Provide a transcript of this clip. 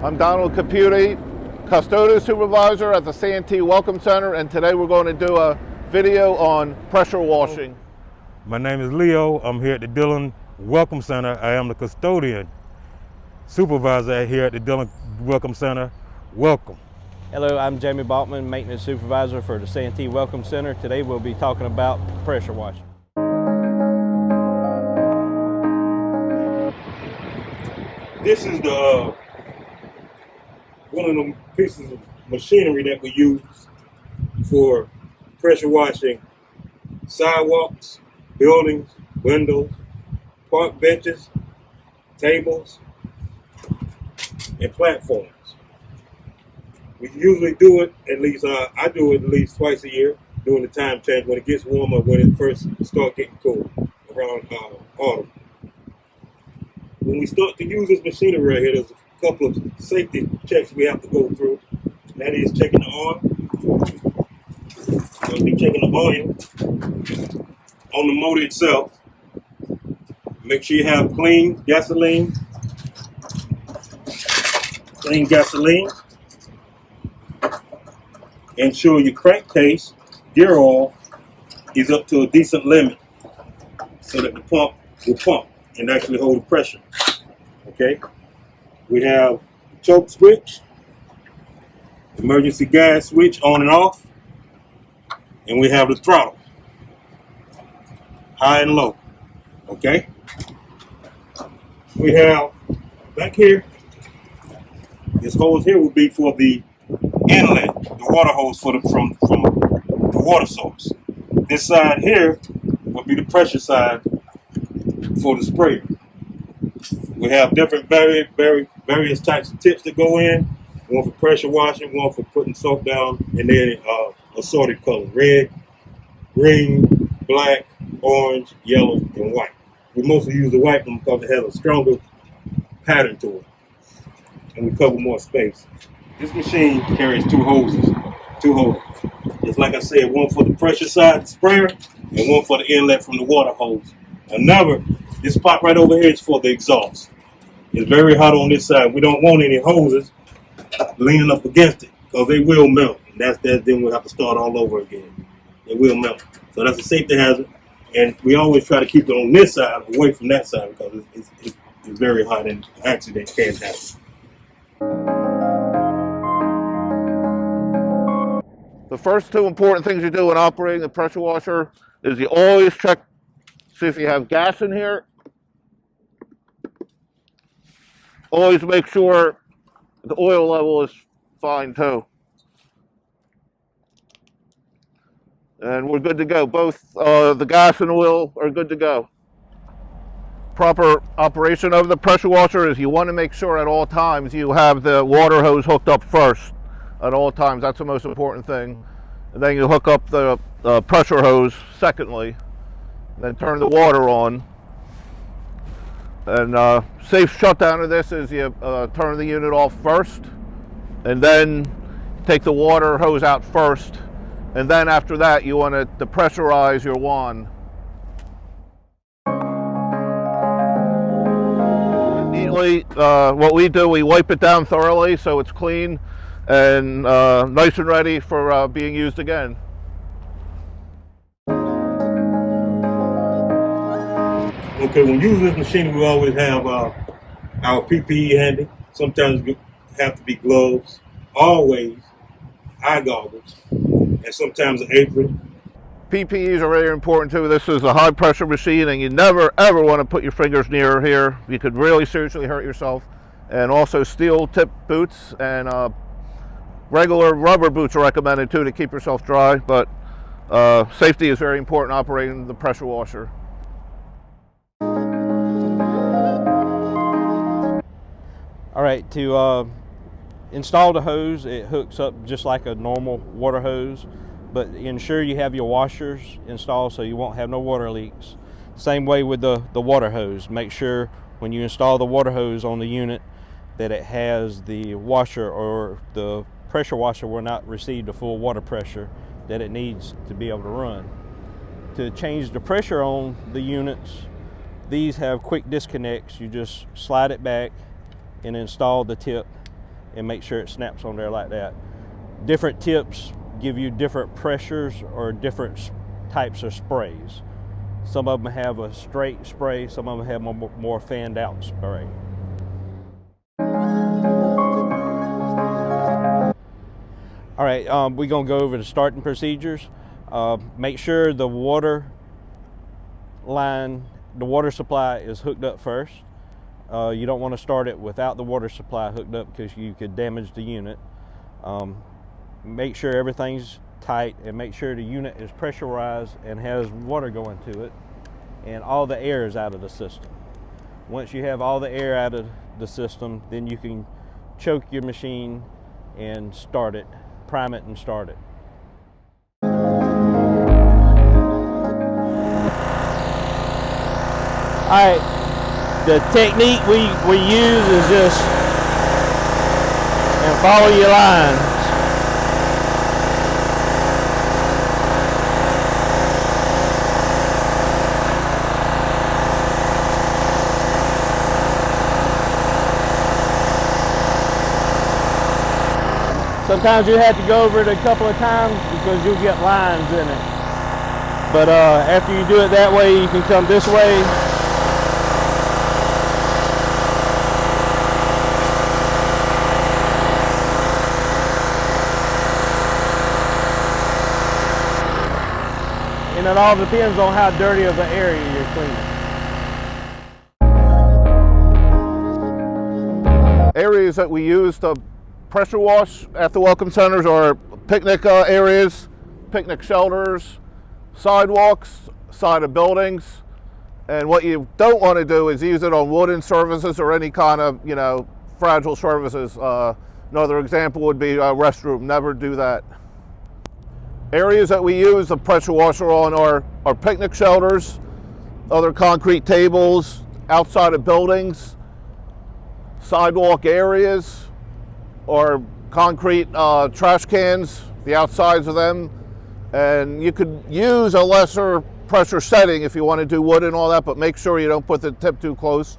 I'm Donald Caputi, Custodial Supervisor at the Santee Welcome Center, and today we're going to do a video on pressure washing. My name is Leo. I'm here at the Dillon Welcome Center. I am the custodian supervisor here at the Dillon Welcome Center. Welcome. Hello, I'm Jamie Baltman, Maintenance Supervisor for the Santee Welcome Center. Today we'll be talking about pressure washing. This is the one of them pieces of machinery that we use for pressure washing sidewalks, buildings, windows, park benches, tables, and platforms. We usually do it at least, I do it at least twice a year during the time change when it gets warmer, when it first starts getting cold around autumn. When we start to use this machinery right here, there's a couple of safety checks we have to go through. That is checking the oil. We'll be checking the oil on the motor itself. Make sure you have clean gasoline. Ensure your crankcase gear oil is up to a decent limit so that the pump will pump and actually hold the pressure. Okay, we have choke switch, emergency gas switch on and off, and we have the throttle, high and low. Okay, we have back here, this hose here will be for the inlet, the water hose from the water source. This side here will be the pressure side for the sprayer. We have different various types of tips that go in. One for pressure washing, one for putting soap down, and then assorted colors: red, green, black, orange, yellow, and white. We mostly use the white one because it has a stronger pattern to it, and we cover more space. This machine carries two hoses. Just like I said, one for the pressure side sprayer and one for the inlet from the water hose. This spot right over here is for the exhaust. It's very hot on this side. We don't want any hoses leaning up against it because they will melt. And then we'll have to start all over again. They will melt. So that's a safety hazard. And we always try to keep it on this side, away from that side, because it's very hot and an accident can happen. The first two important things you do when operating the pressure washer is you always check, see if you have gas in here. Always make sure the oil level is fine too. And we're good to go. Both the gas and oil are good to go. Proper operation of the pressure washer is you want to make sure at all times you have the water hose hooked up first. At all times, that's the most important thing. And then you hook up the pressure hose secondly, then turn the water on. And safe shutdown of this is you turn the unit off first, and then take the water hose out first, and then after that you want to depressurize your wand. Neatly, what we do, we wipe it down thoroughly so it's clean and nice and ready for being used again. Okay, when using this machine, we always have our PPE handy. Sometimes we have to be gloves, always eye goggles, and sometimes an apron. PPEs are very important too. This is a high pressure machine and you never ever want to put your fingers near here. You could really seriously hurt yourself. And also steel tip boots and regular rubber boots are recommended too to keep yourself dry, but safety is very important operating the pressure washer. All right, to install the hose, it hooks up just like a normal water hose, but ensure you have your washers installed so you won't have no water leaks. Same way with the water hose. Make sure when you install the water hose on the unit that it has the washer, or the pressure washer will not receive the full water pressure that it needs to be able to run. To change the pressure on the units, these have quick disconnects. You just slide it back and install the tip, and make sure it snaps on there like that. Different tips give you different pressures or different types of sprays. Some of them have a straight spray, some of them have more fanned out spray. All right, we're gonna go over the starting procedures. Make sure the water line, the water supply is hooked up first. You don't want to start it without the water supply hooked up because you could damage the unit. Make sure everything's tight and make sure the unit is pressurized and has water going to it and all the air is out of the system. Once you have all the air out of the system, then you can choke your machine and start it, prime it and start it. All right, the technique we use is just and follow your lines. Sometimes you have to go over it a couple of times because you'll get lines in it. But after you do it that way, you can come this way. And it all depends on how dirty of an area you're cleaning. Areas that we use to pressure wash at the welcome centers are picnic areas, picnic shelters, sidewalks, side of buildings. And what you don't want to do is use it on wooden surfaces or any kind of, fragile surfaces. Another example would be a restroom. Never do that. Areas that we use the pressure washer on are picnic shelters, other concrete tables, outside of buildings, sidewalk areas, or concrete trash cans, the outsides of them. And you could use a lesser pressure setting if you want to do wood and all that, but make sure you don't put the tip too close.